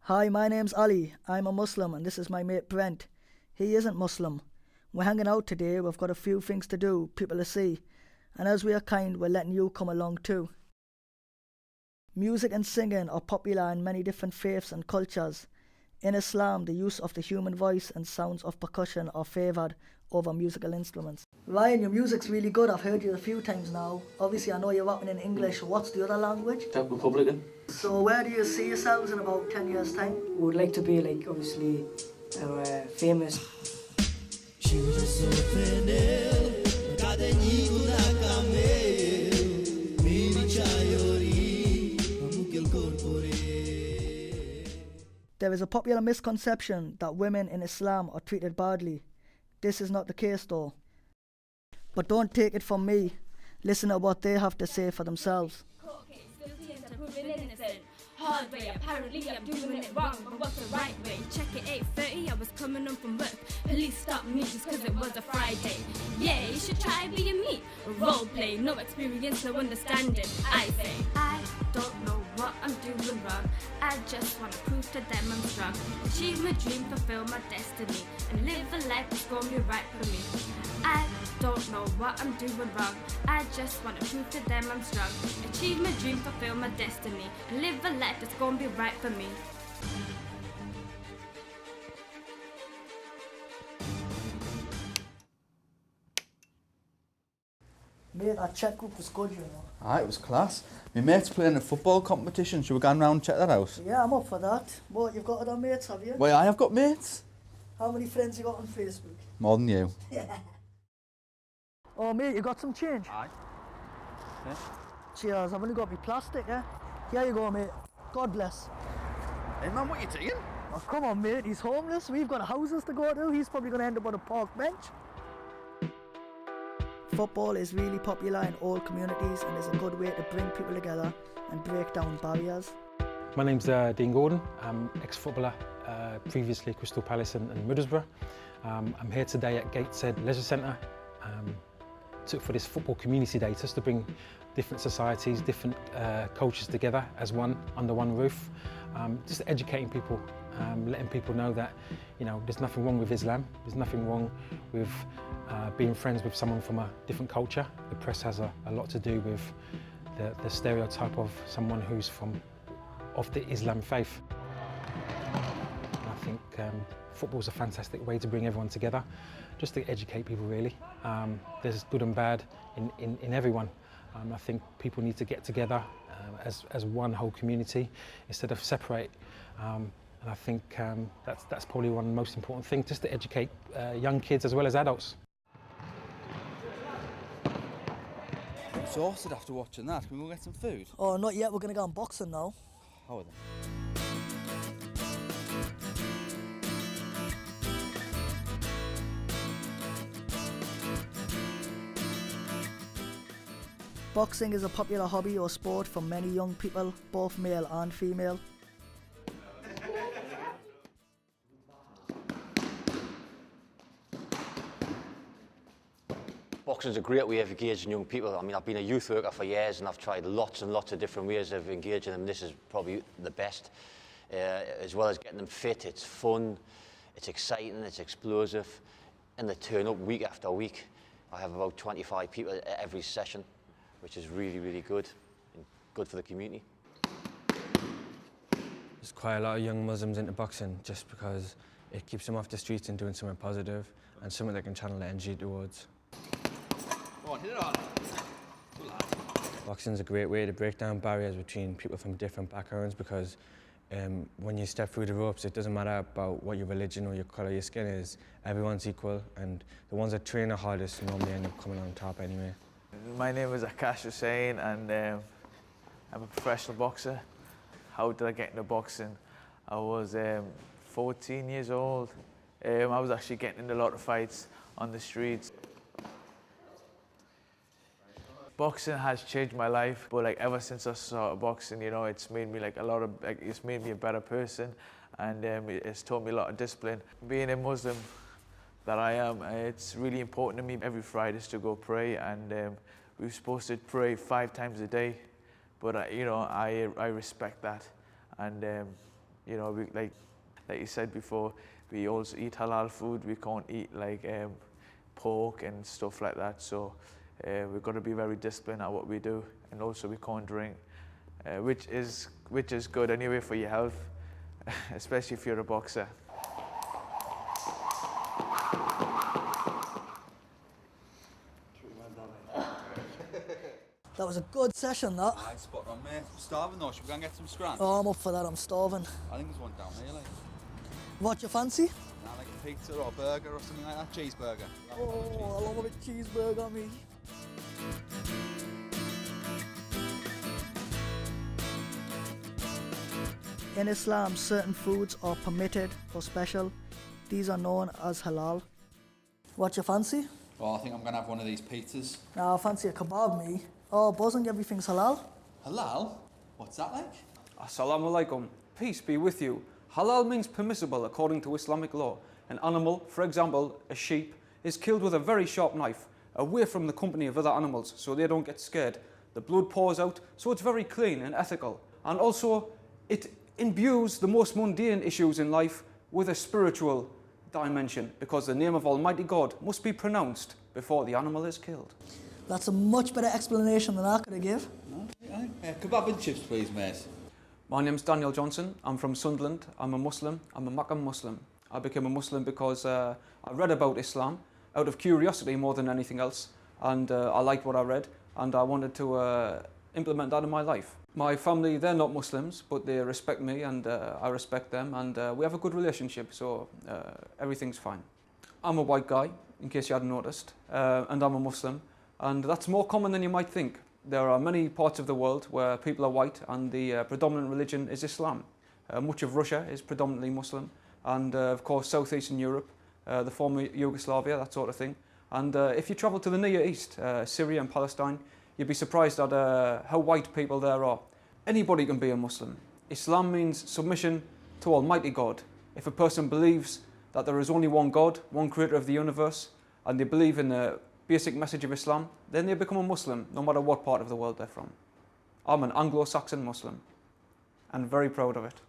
Hi, my name's Ali. I'm a Muslim and this is my mate Brent. He isn't Muslim. We're hanging out today, we've got a few things to do, people to see. And as we are kind, we're letting you come along too. Music and singing are popular in many different faiths and cultures. In Islam, the use of the human voice and sounds of percussion are favoured over musical instruments. Ryan, your music's really good. I've heard you a few times now. Obviously, I know you're rapping in English. What's the other language? Czech Republican. So where do you see yourselves in about 10 years' time? We would like to be like, obviously, famous. There is a popular misconception that women in Islam are treated badly. This is not the case though. But don't take it from me. Listen to what they have to say for themselves. Hard way, apparently I'm doing it wrong, but what's the right way? Check it, 8:30, I was coming home from work. Police stopped me just cause it was a Friday. Yeah, you should try being me. Role play, no experience, no understanding. I say, I don't know what I'm doing wrong. I just wanna prove to them I'm strong. Achieve my dream, fulfill my destiny, and live a life that's gonna be right for me. I don't know what I'm doing wrong. I just wanna prove to them I'm strong. Achieve my dream, fulfill my destiny, and live a life that's gonna be right for me. Mate, that Czech group was good, you know. Aye, it was class. My mate's playing a football competition. Should we go round and check that out? Yeah, I'm up for that. What, you've got other mates, have you? Well, I have got mates. How many friends you got on Facebook? More than you. Yeah. Oh mate, you got some change? Aye. Yeah. Cheers, I've only got me plastic, eh? Here you go, mate. God bless. Hey man, what are you doing? Oh, come on, mate, he's homeless. We've got houses to go to. He's probably going to end up on a park bench. Football is really popular in all communities and is a good way to bring people together and break down barriers. My name's Dean Gordon. I'm ex-footballer, previously Crystal Palace and Middlesbrough. I'm here today at Gateshead Leisure Centre for this football community day, just to bring different societies, different cultures together as one, under one roof. Just educating people, letting people know that, you know, there's nothing wrong with Islam, there's nothing wrong with being friends with someone from a different culture. The press has a lot to do with the stereotype of someone who's of the Islam faith. And I think football's a fantastic way to bring everyone together, just to educate people really. There's good and bad in everyone. I think people need to get together as one whole community instead of separate. And I think that's probably one of the most important things, just to educate young kids as well as adults. I'm exhausted after watching that. Can we go get some food? Oh, not yet. We're going to go on boxing now. How are they? Boxing is a popular hobby or sport for many young people, both male and female. Boxing is a great way of engaging young people. I mean, I've been a youth worker for years and I've tried lots and lots of different ways of engaging them. This is probably the best, as well as getting them fit. It's fun, it's exciting, it's explosive, and they turn up week after week. I have about 25 people at every session, which is really, really good and good for the community. There's quite a lot of young Muslims into boxing just because it keeps them off the streets and doing something positive and something they can channel their energy towards. Go on, hit it on. Boxing's a great way to break down barriers between people from different backgrounds because when you step through the ropes, it doesn't matter about what your religion or your colour of your skin is. Everyone's equal, and the ones that train the hardest normally end up coming on top anyway. My name is Afraish, and I'm a professional boxer. How did I get into boxing? I was 14 years old. I was actually getting into a lot of fights on the streets. Boxing has changed my life, but like ever since I started boxing, you know, it's made me it's made me a better person, and it's taught me a lot of discipline. Being a Muslim that I am, it's really important to me every Friday to go pray, and we're supposed to pray 5 times a day, but you know, I respect that, and You know, like you said before, we also eat halal food. We can't eat like pork and stuff like that. So we've got to be very disciplined at what we do, and also we can't drink, which is good anyway for your health, especially if you're a boxer. That was a good session, that. Aye, spot on, mate. I'm starving though. Should we go and get some scran? Oh, I'm up for that, I'm starving. I think there's one down here, like. What you fancy? Nah, like a pizza or a burger or something like that. Cheeseburger. Oh, I love a bit cheeseburger, me. In Islam, certain foods are permitted or special. These are known as halal. What you fancy? Well, I think I'm going to have one of these pizzas. Nah, I fancy a kebab, me. Oh, buzzing, everything's halal. Halal? What's that like? Assalamu alaikum. Peace be with you. Halal means permissible according to Islamic law. An animal, for example, a sheep, is killed with a very sharp knife, away from the company of other animals so they don't get scared. The blood pours out, so it's very clean and ethical. And also, it imbues the most mundane issues in life with a spiritual dimension, because the name of Almighty God must be pronounced before the animal is killed. That's a much better explanation than I could have give. Kebab and chips, please, mate. My name's Daniel Johnson. I'm from Sunderland. I'm a Muslim. I'm a Makkah Muslim. I became a Muslim because I read about Islam out of curiosity more than anything else, and I liked what I read, and I wanted to implement that in my life. My family, they're not Muslims, but they respect me, and I respect them, and we have a good relationship, so everything's fine. I'm a white guy, in case you hadn't noticed, and I'm a Muslim, and that's more common than you might think. There are many parts of the world where people are white, and the predominant religion is Islam. Much of Russia is predominantly Muslim, and of course Southeastern Europe, the former Yugoslavia, that sort of thing. And if you travel to the Near East, Syria and Palestine, you'd be surprised at how white people there are. Anybody can be a Muslim. Islam means submission to Almighty God. If a person believes that there is only one God, one creator of the universe, and they believe in the basic message of Islam, then they become a Muslim, no matter what part of the world they're from. I'm an Anglo-Saxon Muslim, and very proud of it.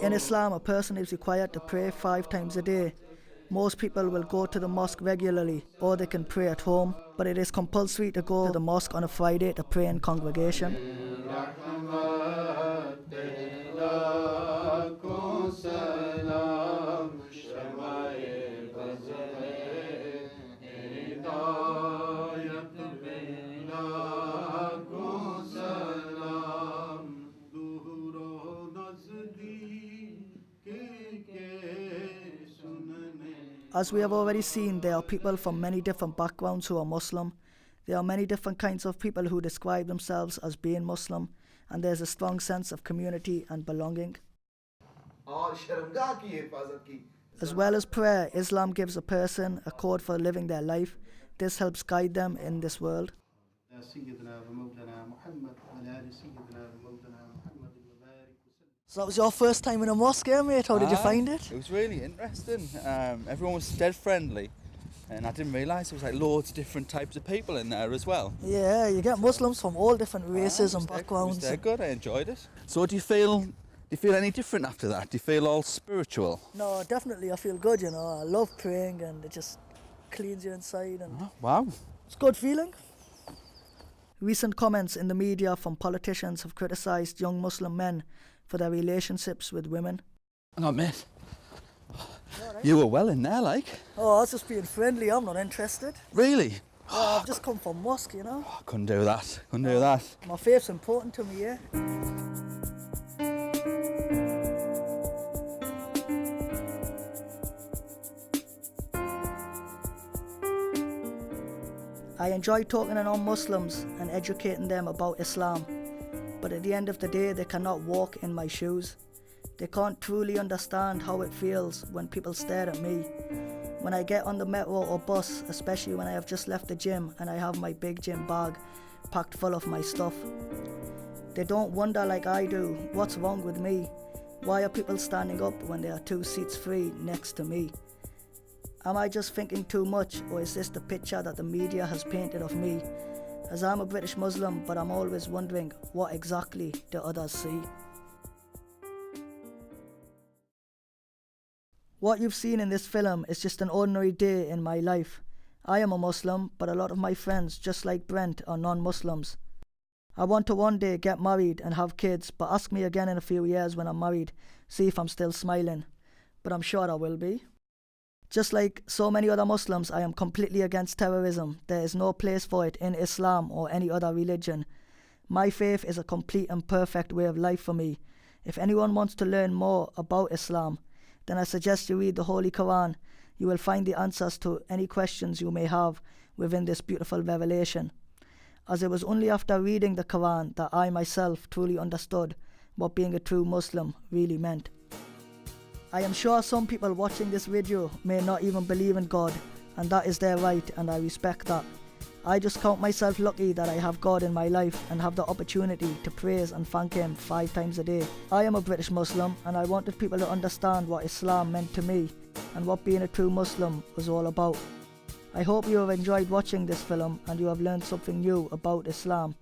In Islam, a person is required to pray 5 times a day. Most people will go to the mosque regularly, or they can pray at home, but it is compulsory to go to the mosque on a Friday to pray in congregation. As we have already seen, there are people from many different backgrounds who are Muslim. There are many different kinds of people who describe themselves as being Muslim, and there's a strong sense of community and belonging. As well as prayer, Islam gives a person a code for living their life. This helps guide them in this world. So that was your first time in a mosque, eh, mate? How did you find it? It was really interesting. Everyone was dead friendly, and I didn't realise there was like loads of different types of people in there as well. Yeah, you get Muslims from all different races and backgrounds. It was dead good. I enjoyed it. So do you feel any different after that? Do you feel all spiritual? No, definitely I feel good, you know. I love praying, and it just cleans you inside, and Wow. it's a good feeling. Recent comments in the media from politicians have criticised young Muslim men for their relationships with women. Hang on, mate. You were well in there, like. Oh, I was just being friendly, I'm not interested. Really? Oh, I've just come from mosque, you know. I couldn't do that. Couldn't do that. My faith's important to me, yeah. I enjoy talking to non-Muslims and educating them about Islam, but at the end of the day they cannot walk in my shoes. They can't truly understand how it feels when people stare at me. When I get on the metro or bus, especially when I have just left the gym and I have my big gym bag packed full of my stuff. They don't wonder like I do, what's wrong with me? Why are people standing up when there are 2 seats free next to me? Am I just thinking too much, or is this the picture that the media has painted of me? As I'm a British Muslim, but I'm always wondering, what exactly do others see? What you've seen in this film is just an ordinary day in my life. I am a Muslim, but a lot of my friends, just like Brent, are non-Muslims. I want to one day get married and have kids, but ask me again in a few years when I'm married, see if I'm still smiling. But I'm sure I will be. Just like so many other Muslims, I am completely against terrorism. There is no place for it in Islam or any other religion. My faith is a complete and perfect way of life for me. If anyone wants to learn more about Islam, then I suggest you read the Holy Quran. You will find the answers to any questions you may have within this beautiful revelation. As it was only after reading the Quran that I myself truly understood what being a true Muslim really meant. I am sure some people watching this video may not even believe in God, and that is their right, and I respect that. I just count myself lucky that I have God in my life and have the opportunity to praise and thank Him 5 times a day. I am a British Muslim, and I wanted people to understand what Islam meant to me and what being a true Muslim was all about. I hope you have enjoyed watching this film and you have learned something new about Islam.